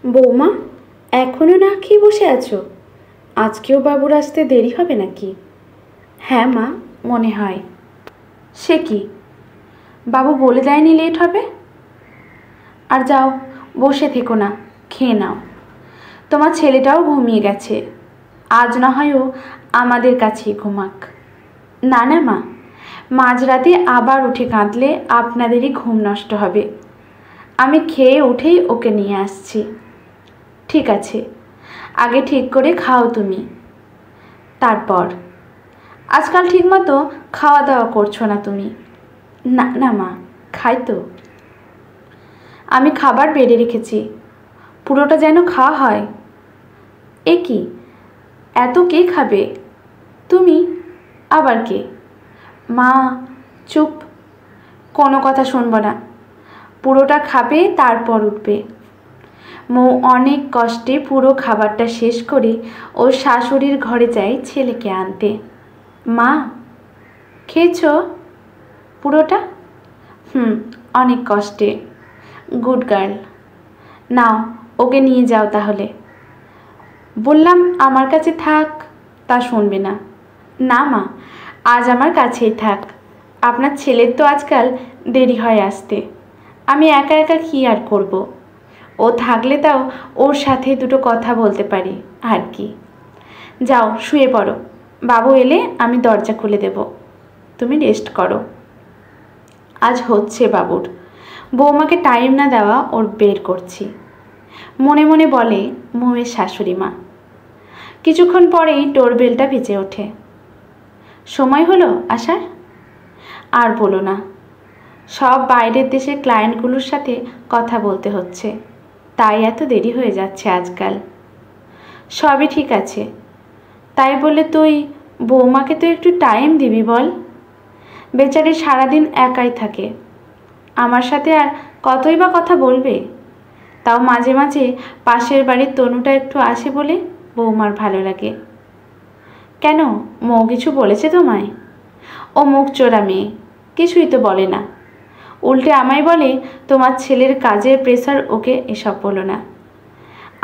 বৌমা, এখনো না খেয়ে বসে আছো? আজকেও বাবুর আসতে দেরি হবে নাকি? হ্যাঁ মা, মনে হয়। সে কি, বাবু বলে দেয়নি লেট হবে? আর যাও, বসে থেকো না, খেয়ে নাও। তোমার ছেলেটাও ঘুমিয়ে গেছে, আজ না হয় ও আমাদের কাছেই ঘুমাক। না না মা, মাঝরাতে আবার উঠে কাঁদলে আপনাদেরই ঘুম নষ্ট হবে। আমি খেয়ে উঠেই ওকে নিয়ে আসছি। ঠিক আছে, আগে ঠিক করে খাও তুমি, তারপর। আজকাল ঠিকমতো খাওয়া দাওয়া করছো না তুমি। না না মা, খাই তো। আমি খাবার বেড়ে রেখেছি, পুরোটা যেন খাওয়া হয়। এ কি, এত কে খাবে? তুমি? আবার কে? মা, চুপ, কোনো কথা শুনব না। পুরোটা খাবে, তারপর উঠবে। মৌ অনেক কষ্টে পুরো খাবারটা শেষ করে ওর শাশুড়ির ঘরে যায় ছেলেকে আনতে। মা, খেয়েছো পুরোটা? অনেক কষ্টে। Good girl. নাও, ওকে নিয়ে যাও তাহলে। বললাম আমার কাছে থাক, তা শুনবে না। না মা, আজ আমার কাছেই থাক। আপনার ছেলের তো আজকাল দেরি হয় আসতে। আমি একা একা কী আর করব? ও থাকলে তাও ওর সাথে দুটো কথা বলতে পারি আর কি। যাও শুয়ে পড়ো, বাবু এলে আমি দরজা খুলে দেব। তুমি রেস্ট করো। আজ হচ্ছে বাবুর, বৌমাকে টাইম না দেওয়া ওর বের করছি, মনে মনে বলে মৌয়ের শাশুড়ি মা। কিছুক্ষণ পরেই ডোরবেলটা বেজে ওঠে। সময় হলো আসার? আর বলো না, সব বাইরের দেশের ক্লায়েন্টগুলোর সাথে কথা বলতে হচ্ছে, তাই এত দেরি হয়ে যাচ্ছে আজকাল। সবই ঠিক আছে, তাই বলে তুই বৌমাকে তো একটু টাইম দিবি বল। বেচারি সারাদিন একাই থাকে, আমার সাথে আর কতই বা কথা বলবে। তাও মাঝে মাঝে পাশের বাড়ির তনুটা একটু আসে বলে বৌমার ভালো লাগে। কেন, মৌ কিছু বলেছে তোমায়? ও মুখ চোরা মেয়ে, কিছুই তো বলে না। উল্টে আমায় বলে তোমার ছেলের কাজের প্রেসার ওকে এসব বলো না।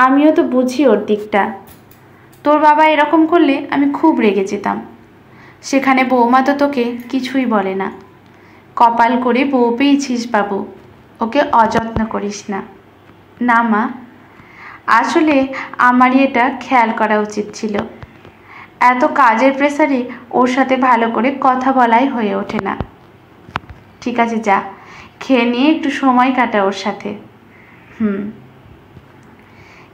আমিও তো বুঝি ওর দিকটা। তোর বাবা এরকম করলে আমি খুব রেগে যেতাম। সেখানে বৌমা তো তোকে কিছুই বলে না। কপাল করে বউ পেয়েছিস বাবু, ওকে অযত্ন করিস না। না মা, আসলে আমারই এটা খেয়াল করা উচিত ছিল। এত কাজের প্রেসারে ওর সাথে ভালো করে কথা বলাই হয়ে ওঠে না। ঠিক আছে, যা খেয়ে নিয়ে একটু সময় কাটা ওর সাথে।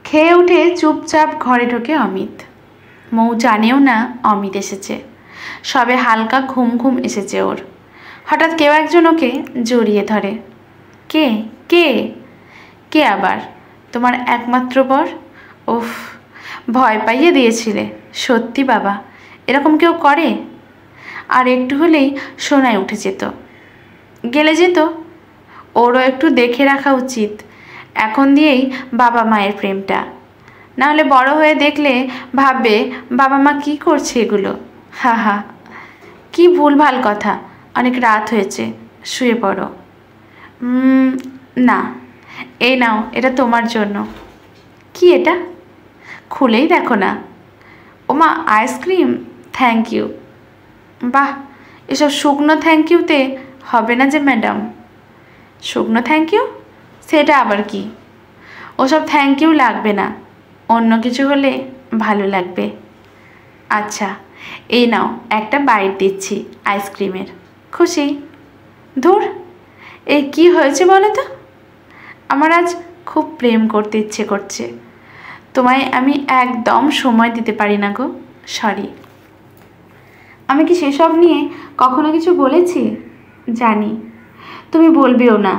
খেয়ে উঠে চুপচাপ ঘরে ঢোকে অমিত। মৌ জানেও না অমিত এসেছে, সবে হালকা ঘুম ঘুম এসেছে ওর। হঠাৎ কেউ একজন ওকে জড়িয়ে ধরে। কে কে কে আবার? তোমার একমাত্র বর? উফ, ভয় পাইয়ে দিয়েছিলে। সত্যি বাবা, এরকম কেউ করে? আর একটু হলেই সোনায় উঠে যেত, গেলে যেত। ওরও একটু দেখে রাখা উচিত এখন দিয়েই বাবা মায়ের প্রেমটা। নাহলে বড় হয়ে দেখলে ভাববে বাবা মা কী করছে এগুলো। হা হা, কী ভুলভাল কথা। অনেক রাত হয়েছে, শুয়ে পড়ো। না, এই নাও, এটা তোমার জন্য। কি এটা? খুলেই দেখো না। ওমা, আইসক্রিম, থ্যাংক ইউ। বাহ, এসব শুকনো থ্যাংক ইউতে হবে না যে ম্যাডাম। শুকনো থ্যাংক ইউ? সেটা আবার কি? ওসব থ্যাংক ইউ লাগবে না, অন্য কিছু হলে ভালো লাগবে। আচ্ছা, এই নাও, একটা বাইট দিচ্ছি আইসক্রিমের। খুশি? ধুর, এই কি হয়েছে বলো তো? আমার আজ খুব প্রেম করতে ইচ্ছে করছে। তোমায় আমি একদম সময় দিতে পারি না গো, সরি। আমি কি সেসব নিয়ে কখনো কিছু বলেছি? জানি, তুমি বলবেও না।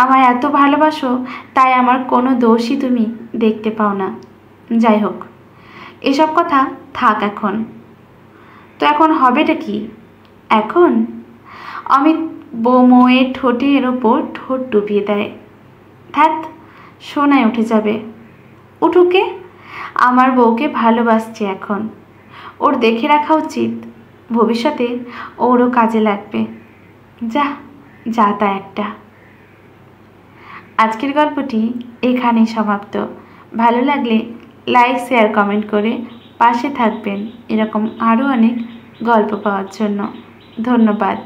আমায় এত ভালোবাসো, তাই আমার কোনো দোষই তুমি দেখতে পাও না। যাই হোক, এসব কথা থাক এখন। তো এখন হবেটা কি এখন? অমিত মৌয়ের ঠোঁটের ওপর ঠোঁট ডুবিয়ে দেয়। ধ্যাত, সোনায় উঠে যাবে। উঠুকে, আমার বউকে ভালোবাসছে এখন, ওর দেখে রাখা উচিত, ভবিষ্যতে ওরও কাজে লাগবে। যা যা তা একটা। আজকের গল্পটি এখানেই সমাপ্ত। ভালো লাগলে লাইক শেয়ার কমেন্ট করে পাশে থাকবেন এরকম আরও অনেক গল্প পাওয়ার জন্য। ধন্যবাদ।